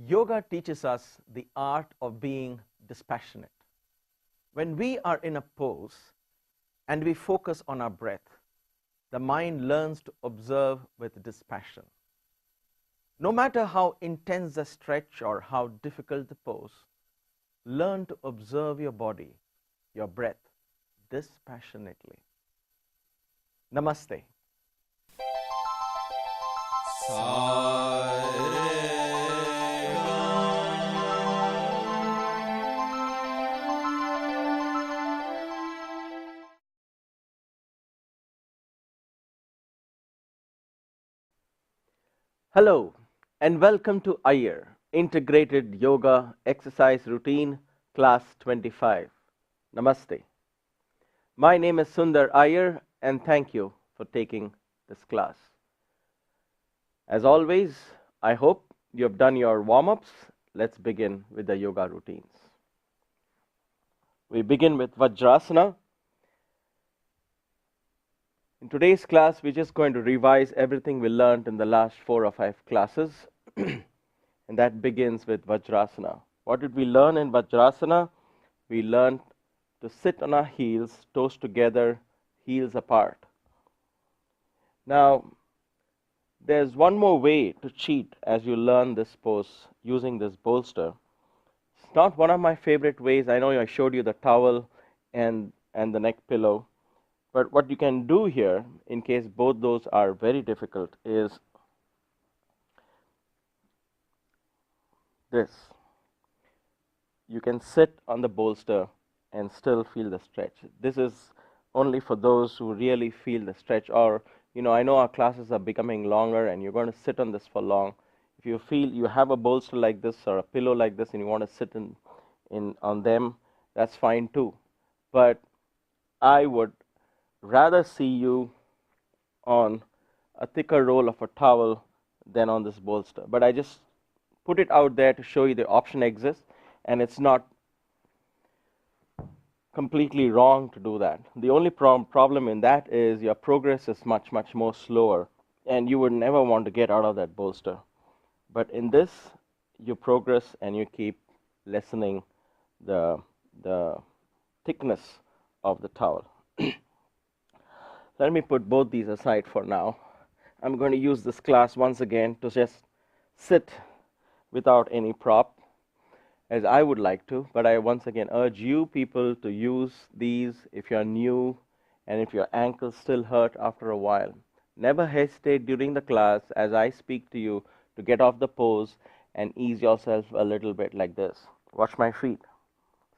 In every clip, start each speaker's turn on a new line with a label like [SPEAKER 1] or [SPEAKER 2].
[SPEAKER 1] Yoga teaches us the art of being dispassionate. When we are in a pose and we focus on our breath, the mind learns to observe with dispassion. No matter how intense the stretch or how difficult the pose, learn to observe your body, your breath, dispassionately. Namaste. Hello and welcome to IYER, Integrated Yoga Exercise Routine, Class 25. Namaste. My name is Sundar IYER and thank you for taking this class. As always, I hope you have done your warm-ups. Let's begin with the yoga routines. We begin with Vajrasana. In today's class, we're just going to revise everything we learned in the last 4 or 5 classes. And that begins with Vajrasana. What did we learn in Vajrasana? We learned to sit on our heels, toes together, heels apart. Now, there's one more way to cheat as you learn this pose using this bolster. It's not one of my favorite ways. I know I showed you the towel and the neck pillow. But what you can do here, in case both those are very difficult, is this. You can sit on the bolster and still feel the stretch. This is only for those who really feel the stretch, or I know our classes are becoming longer and you're going to sit on this for long. If you feel you have a bolster like this or a pillow like this and you want to sit on them, that's fine too. But I would rather see you on a thicker roll of a towel than on this bolster. But I just put it out there to show you the option exists, and it's not completely wrong to do that. The only problem in that is your progress is much, much more slower, and you would never want to get out of that bolster. But in this, you progress and you keep lessening the thickness of the towel. Let me put both these aside for now. I'm going to use this class once again to just sit without any prop, as I would like to, but I once again urge you people to use these if you're new and if your ankles still hurt after a while. Never hesitate during the class as I speak to you to get off the pose and ease yourself a little bit like this. Watch my feet.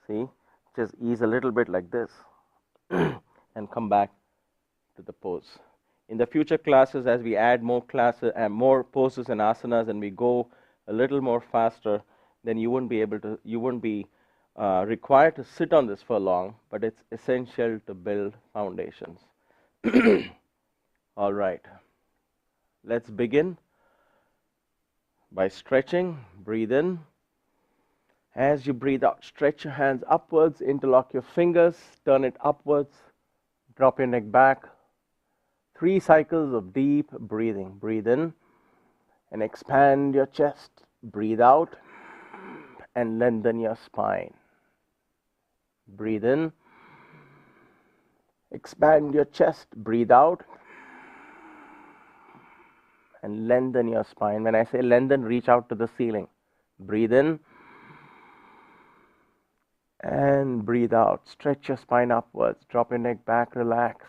[SPEAKER 1] See? Just ease a little bit like this and come back to the pose. In the future classes, as we add more classes and more poses and asanas, and we go a little more faster, then you wouldn't be required to sit on this for long, but it's essential to build foundations. All right, let's begin by stretching. Breathe in. As you breathe out, stretch your hands upwards, interlock your fingers, turn it upwards, drop your neck back. 3 cycles of deep breathing. Breathe in and expand your chest. Breathe out and lengthen your spine. Breathe in, expand your chest. Breathe out and lengthen your spine. When I say lengthen, reach out to the ceiling. Breathe in and breathe out. Stretch your spine upwards. Drop your neck back, relaxed.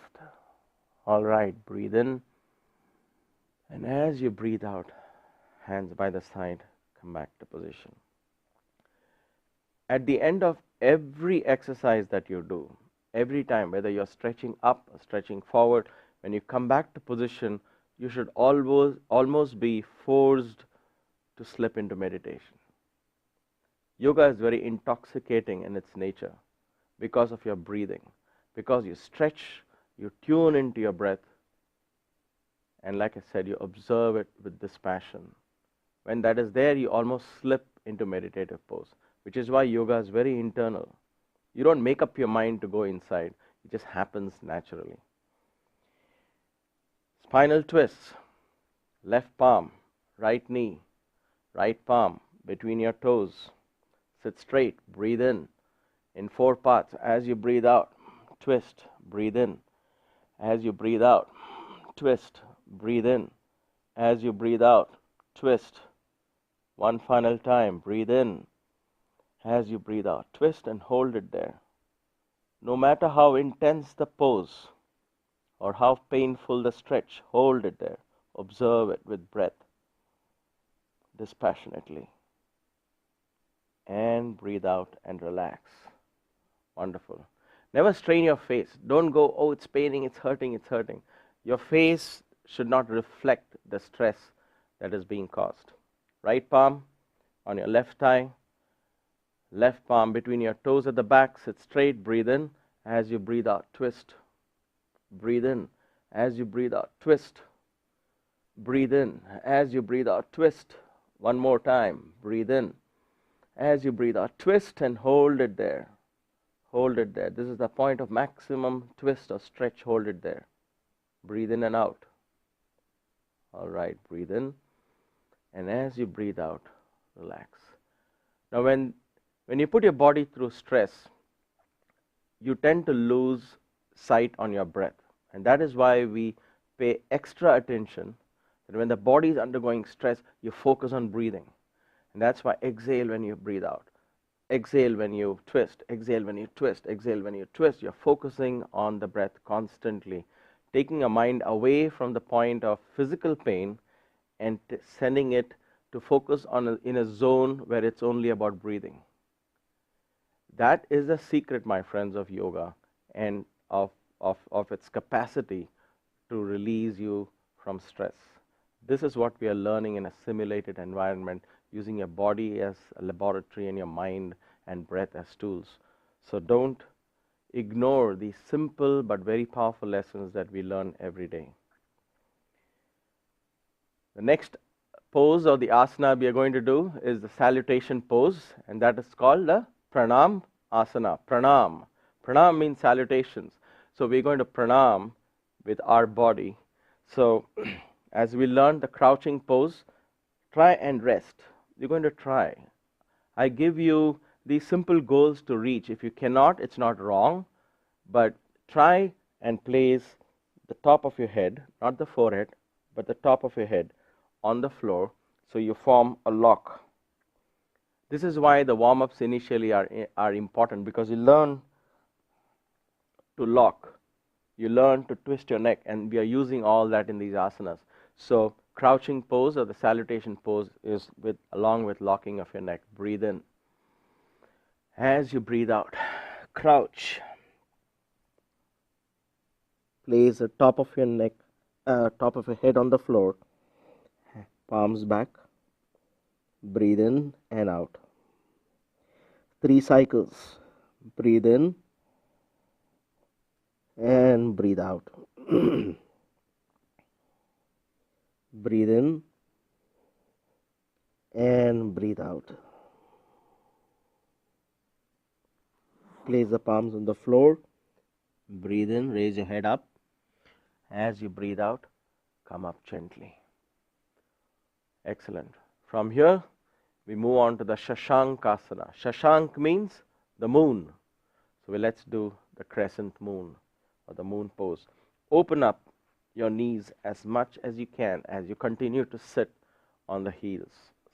[SPEAKER 1] All right, breathe in. And as you breathe out, hands by the side, come back to position. At the end of every exercise that you do, every time, whether you're stretching up or stretching forward, when you come back to position, you should almost be forced to slip into meditation. Yoga is very intoxicating in its nature because of your breathing, because you stretch, you tune into your breath, and like I said, you observe it with dispassion. When that is there, you almost slip into meditative pose, which is why yoga is very internal. You don't make up your mind to go inside. It just happens naturally. Spinal twists. Left palm, right knee, right palm, between your toes. Sit straight, breathe in 4 parts. As you breathe out, twist, breathe in. As you breathe out, twist, breathe in. As you breathe out, twist. One final time, breathe in. As you breathe out, twist and hold it there. No matter how intense the pose or how painful the stretch, hold it there. Observe it with breath, dispassionately. And breathe out and relax. Wonderful. Never strain your face. Don't go, oh, it's paining, it's hurting, it's hurting. Your face should not reflect the stress that is being caused. Right palm on your left thigh, left palm between your toes at the back, sit straight, breathe in. As you breathe out, twist. Breathe in. As you breathe out, twist. Breathe in. As you breathe out, twist. One more time, breathe in. As you breathe out, twist and hold it there. Hold it there. This is the point of maximum twist or stretch. Hold it there. Breathe in and out. All right, breathe in. And as you breathe out, relax. Now, when you put your body through stress, you tend to lose sight on your breath. And that is why we pay extra attention that when the body is undergoing stress, you focus on breathing. And that's why exhale when you breathe out. Exhale when you twist. Exhale when you twist. Exhale when you twist. You're focusing on the breath constantly, taking your mind away from the point of physical pain and sending it to focus on in a zone where it's only about breathing. That is the secret, my friends, of yoga and of its capacity to release you from stress. This is what we are learning in a simulated environment, using your body as a laboratory and your mind and breath as tools. So don't ignore these simple but very powerful lessons that we learn every day. The next pose or the asana we are going to do is the salutation pose, and that is called the pranam asana. Pranam. Pranam means salutations. So we're going to pranam with our body. So as we learn the crouching pose, try and rest. You're going to try. I give you these simple goals to reach. If you cannot, it's not wrong, but try and place the top of your head, not the forehead, but the top of your head on the floor, so you form a lock. This is why the warm-ups initially are important, because you learn to lock, you learn to twist your neck, and we are using all that in these asanas. So crouching pose or the salutation pose is along with locking of your neck. Breathe in. As you breathe out, crouch. Place the top of your neck, top of your head on the floor, palms back. Breathe in and out. 3 cycles. Breathe in and breathe out. Breathe in and breathe out. Place the palms on the floor. Breathe in, raise your head up. As you breathe out, come up gently. Excellent. From here, we move on to the SHASHANK asana. SHASHANK means the moon. So let's do the crescent moon or the moon pose. Open up your knees as much as you can as you continue to sit on the heels.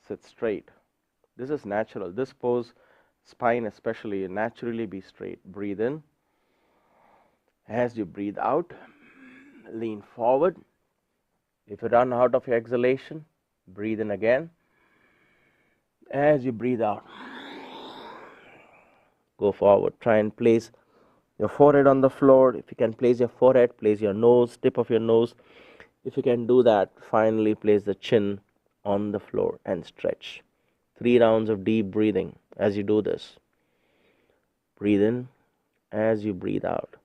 [SPEAKER 1] Sit straight. This is natural. This pose, spine especially, naturally be straight. Breathe in. As you breathe out, lean forward. If you run out of your exhalation, breathe in again. As you breathe out, go forward. Try and place your forehead on the floor. If you can place your forehead, place your nose, tip of your nose. If you can do that, finally place the chin on the floor and stretch. 3 rounds of deep breathing as you do this. Breathe in as you breathe out.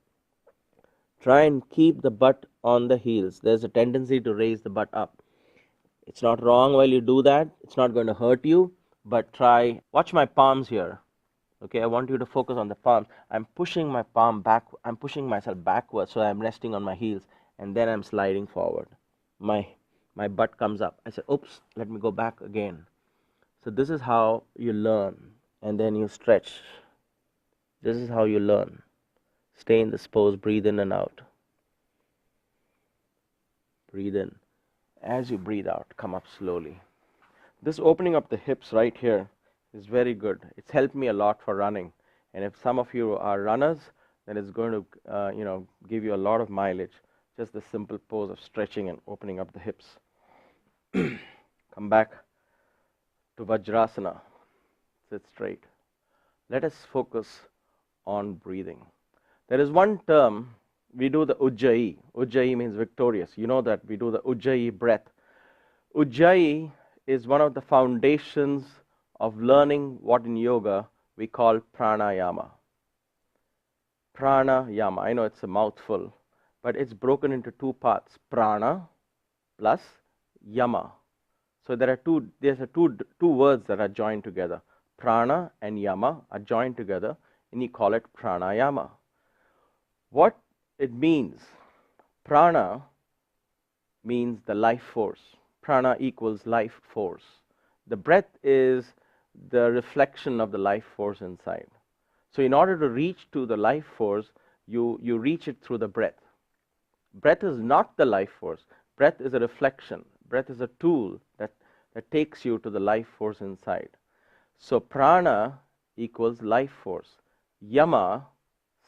[SPEAKER 1] Try and keep the butt on the heels. There's a tendency to raise the butt up. It's not wrong while you do that. It's not going to hurt you, but try. Watch my palms here. Okay, I want you to focus on the palms. I'm pushing my palm back. I'm pushing myself backwards, so I'm resting on my heels, and then I'm sliding forward. My butt comes up. I said, oops, let me go back again. So this is how you learn, and then you stretch. This is how you learn. Stay in this pose, breathe in and out. Breathe in. As you breathe out, come up slowly. This opening up the hips right here is very good. It's helped me a lot for running. And if some of you are runners, then it's going to give you a lot of mileage. Just the simple pose of stretching and opening up the hips. Come back to Vajrasana. Sit straight. Let us focus on breathing. There is one term, we do the Ujjayi. Ujjayi means victorious. You know that we do the Ujjayi breath. Ujjayi is one of the foundations of learning what in yoga we call Pranayama. Pranayama, I know it's a mouthful, but it's broken into two parts, Prana plus Yama. So there's two words that are joined together. Prana and Yama are joined together, and you call it Pranayama. What it means, Prana means the life force. Prana equals life force. The breath is the reflection of the life force inside. So in order to reach to the life force, you reach it through the breath. Breath is not the life force. Breath is a reflection. Breath is a tool that takes you to the life force inside. So prana equals life force. Yama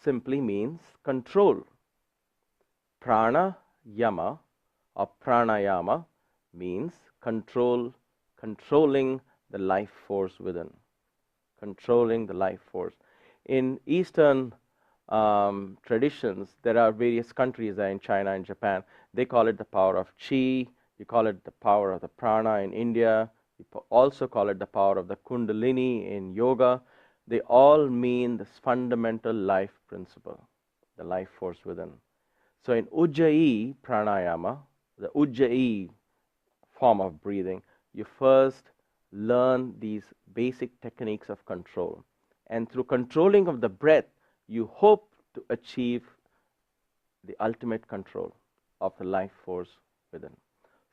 [SPEAKER 1] simply means control. Prana yama or pranayama means controlling the life force within. Controlling the life force. In Eastern traditions, there are various countries in China and Japan. They call it the power of chi. You call it the power of the prana in India. You also call it the power of the kundalini in yoga. They all mean this fundamental life principle, the life force within. So in Ujjayi pranayama, the Ujjayi form of breathing, you first learn these basic techniques of control. And through controlling of the breath, you hope to achieve the ultimate control of the life force within.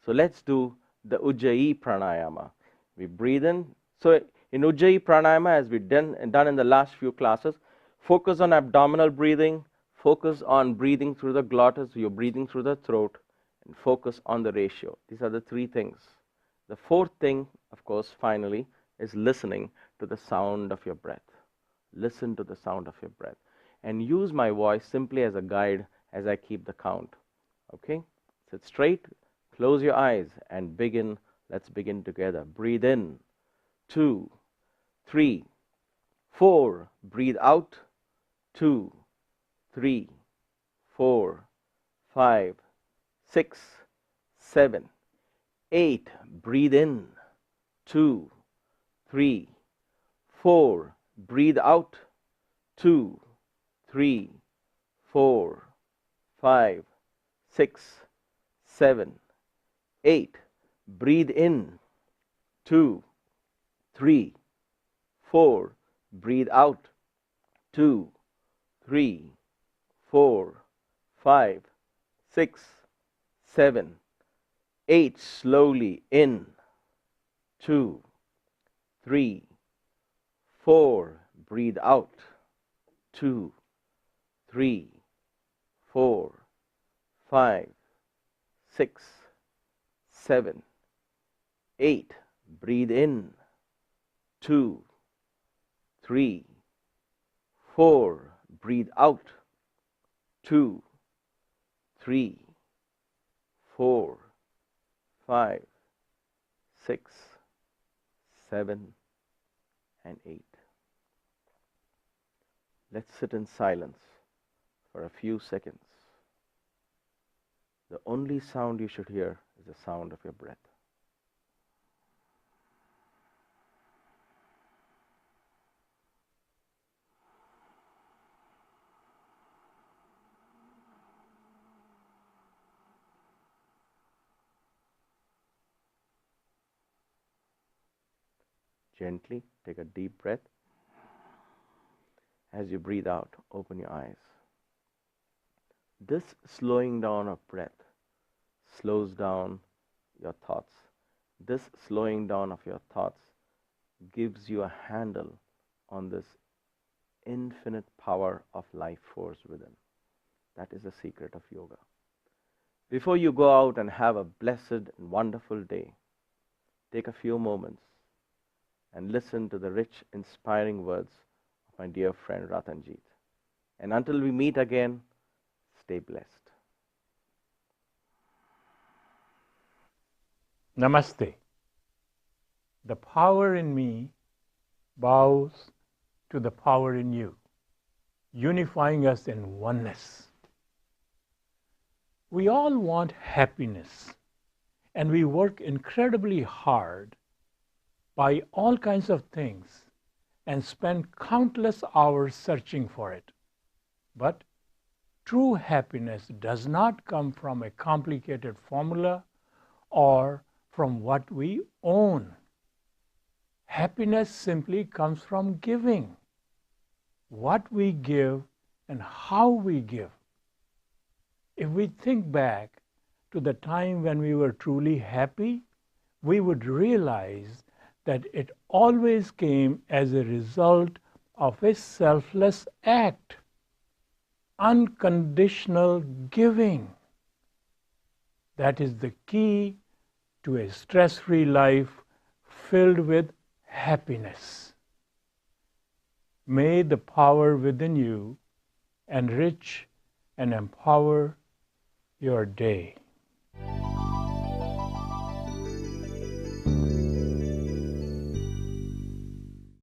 [SPEAKER 1] So let's do the Ujjayi pranayama. We breathe in. So in Ujjayi pranayama, as we've done in the last few classes, focus on abdominal breathing, focus on breathing through the glottis, you're breathing through the throat, and focus on the ratio. These are the three things. The fourth thing, of course, finally, is listening to the sound of your breath. Listen to the sound of your breath. And use my voice simply as a guide as I keep the count. Okay? Sit straight, close your eyes, and begin. Let's begin together. Breathe in. 2, 3, 4. Breathe out. 2, 3, 4, 5, 6, 7, 8. Breathe in. 2, 3, 4. Breathe out. 2, 3, 4, 5, 6, 7, 8. Breathe in. 2, 3, 4. Breathe out. 2, 3, 4, 5, 6, 7, 8. Slowly in. 2, 3, 4. Breathe out. 2, 3, 4, 5, 6, 7, 8. Breathe in. 2, 3, 4. Breathe out. 2, 3, 4, 5, 6, 7, and 8. Let's sit in silence for a few seconds. The only sound you should hear is the sound of your breath. Gently take a deep breath. As you breathe out, open your eyes. This slowing down of breath slows down your thoughts. This slowing down of your thoughts gives you a handle on this infinite power of life force within. That is the secret of yoga. Before you go out and have a blessed and wonderful day, take a few moments and listen to the rich, inspiring words of my dear friend Ratanjeet. And until we meet again, stay blessed.
[SPEAKER 2] Namaste. The power in me bows to the power in you, unifying us in oneness. We all want happiness, and we work incredibly hard, buy all kinds of things, and spend countless hours searching for it. But true happiness does not come from a complicated formula or from what we own. Happiness simply comes from giving. What we give and how we give. If we think back to the time when we were truly happy, we would realize that it always came as a result of a selfless act, unconditional giving. That is the key to a stress-free life filled with happiness. May the power within you enrich and empower your day.